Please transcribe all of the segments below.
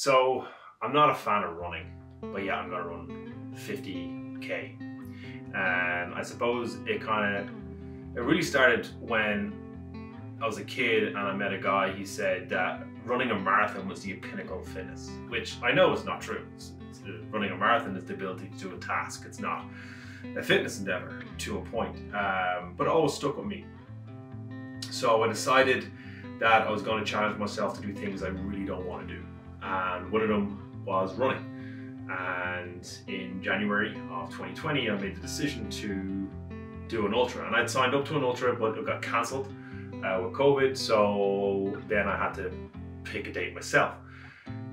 So I'm not a fan of running, but yeah, I'm gonna run 50k. And I suppose it really started when I was a kid and I met a guy. He said that running a marathon was the pinnacle of fitness, which I know is not true. Running a marathon is the ability to do a task. It's not a fitness endeavor to a point, but it always stuck with me. So I decided that I was going to challenge myself to do things I really don't want to do. And one of them was running. And in January of 2020, I made the decision to do an ultra. And I'd signed up to an ultra, but it got cancelled with COVID. So then I had to pick a date myself.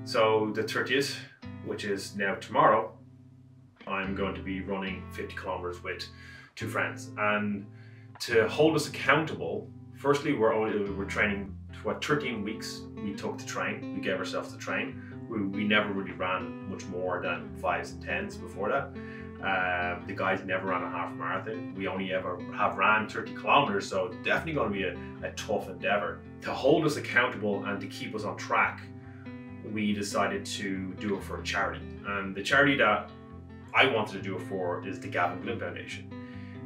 So the 30th, which is now tomorrow, I'm going to be running 50 kilometers with two friends. And to hold us accountable, firstly, we're training for 13 weeks we took to train. We gave ourselves to train. We never really ran much more than 5s and 10s before that. The guys never ran a half marathon. We only ever have ran 30 kilometers, so it's definitely going to be a tough endeavor. To hold us accountable and to keep us on track, we decided to do it for a charity. And the charity that I wanted to do it for is the Gavin Glynn Foundation.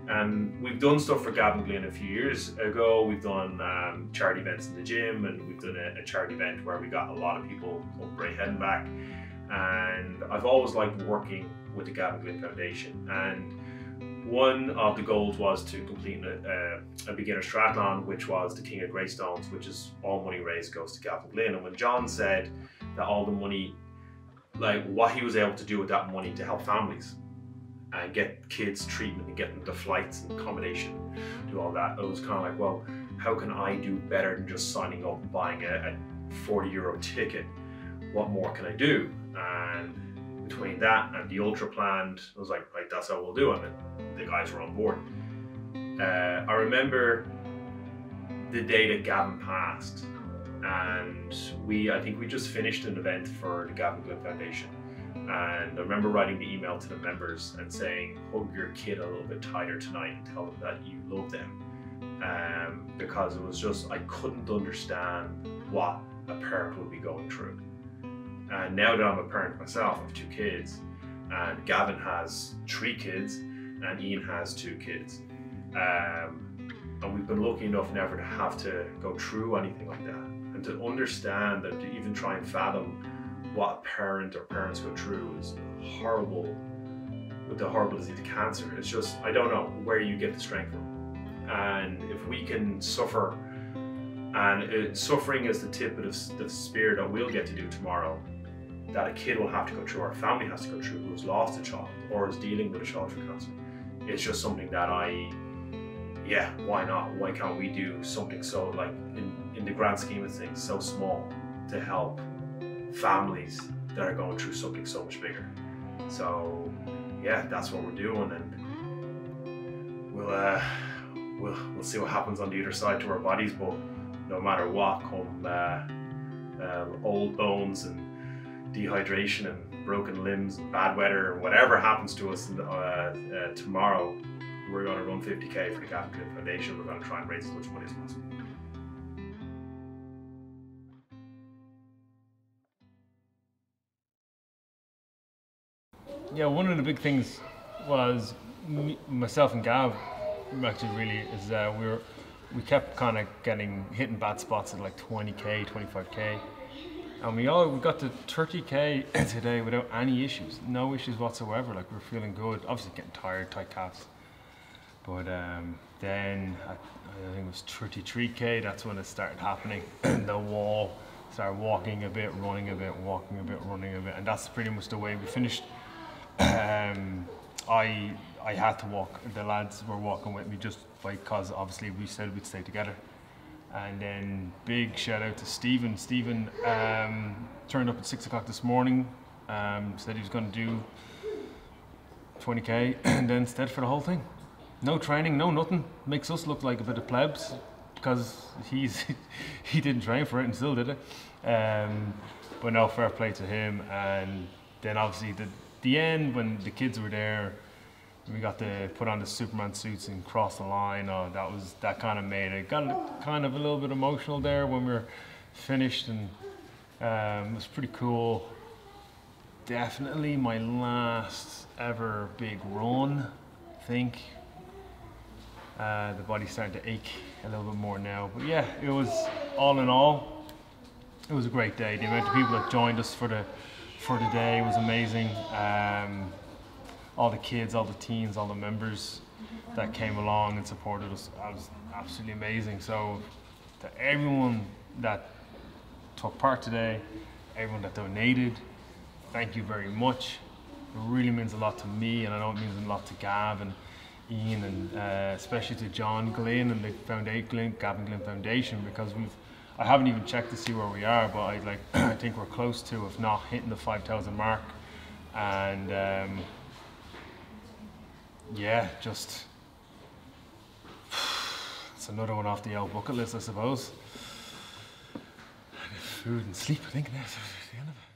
And we've done stuff for Gavin Glynn a few years ago. We've done charity events in the gym, and we've done a charity event where we got a lot of people up Braehead and back. And I've always liked working with the Gavin Glynn Foundation. And one of the goals was to complete a beginner triathlon, which was the King of Greystones, which is all money raised goes to Gavin Glynn. And when John said that all the money, like what he was able to do with that money to help families and get kids treatment and get them the flights and accommodation, do all that, it was kind of like, well, how can I do better than just signing up and buying a 40 euro ticket? What more can I do? And between that and the ultra planned, I was like, right, that's how we'll do it. And the guys were on board. I remember the day that Gavin passed, and I think we just finished an event for the Gavin Glynn Foundation. And I remember writing the email to the members and saying, hug your kid a little bit tighter tonight and tell them that you love them. Because it was just, I couldn't understand what a parent would be going through. And now that I'm a parent myself, I have 2 kids, and Gavin has 3 kids, and Ian has 2 kids. And we've been lucky enough never to have to go through anything like that. And to understand and to even try and fathom what a parent or parents go through is horrible, with the horrible disease of cancer. It's just, I don't know where you get the strength from. And if we can suffer, and suffering is the tip of the spear that we'll get to do tomorrow, that a kid will have to go through, or a family has to go through, who's lost a child or is dealing with a child with cancer. It's just something that yeah, why not? Why can't we do something so, like, in the grand scheme of things, so small to help families that are going through something so much bigger? So yeah, that's what we're doing, and we'll see what happens on the other side to our bodies. But no matter what, come old bones and dehydration and broken limbs and bad weather, or whatever happens to us tomorrow, we're going to run 50k for the Gavin Glynn Foundation. We're going to try and raise as much money as possible. Yeah, one of the big things was myself and Gav actually really is we kept kind of hitting bad spots at like 20k, 25k, and we got to 30k today without any issues, no issues whatsoever. Like, we're feeling good, obviously getting tired, tight calves, but then I think it was 33k, that's when it started happening. The wall started walking a bit, running a bit, walking a bit, running a bit, and that's pretty much the way we finished. I had to walk, the lads were walking with me just because obviously we said we'd stay together. And then big shout out to Stephen. Stephen turned up at 6 o'clock this morning, said he was going to do 20k, and then stayed for the whole thing. No training, no nothing. Makes us look like a bit of plebs because he didn't train for it and still did it. But no, fair play to him. And then obviously the end, when the kids were there, we got to put on the Superman suits and cross the line. Oh, that kind of made it. Got kind of a little bit emotional there when we were finished, and It was pretty cool. Definitely my last ever big run, I think. The body's starting to ache a little bit more now. But yeah, it was, all in all, it was a great day. The amount of people that joined us for the day was amazing. All the kids, all the teens, all the members that came along and supported us, was absolutely amazing. So to everyone that took part today, everyone that donated, thank you very much. It really means a lot to me, and I know it means a lot to Gav and Ian, and especially to John Glynn and the Gavin Glynn Foundation, because I haven't even checked to see where we are, but I think we're close to, if not hitting the 5,000 mark. And yeah, just it's another one off the old bucket list, I suppose. Food and sleep, I think that's the end of it.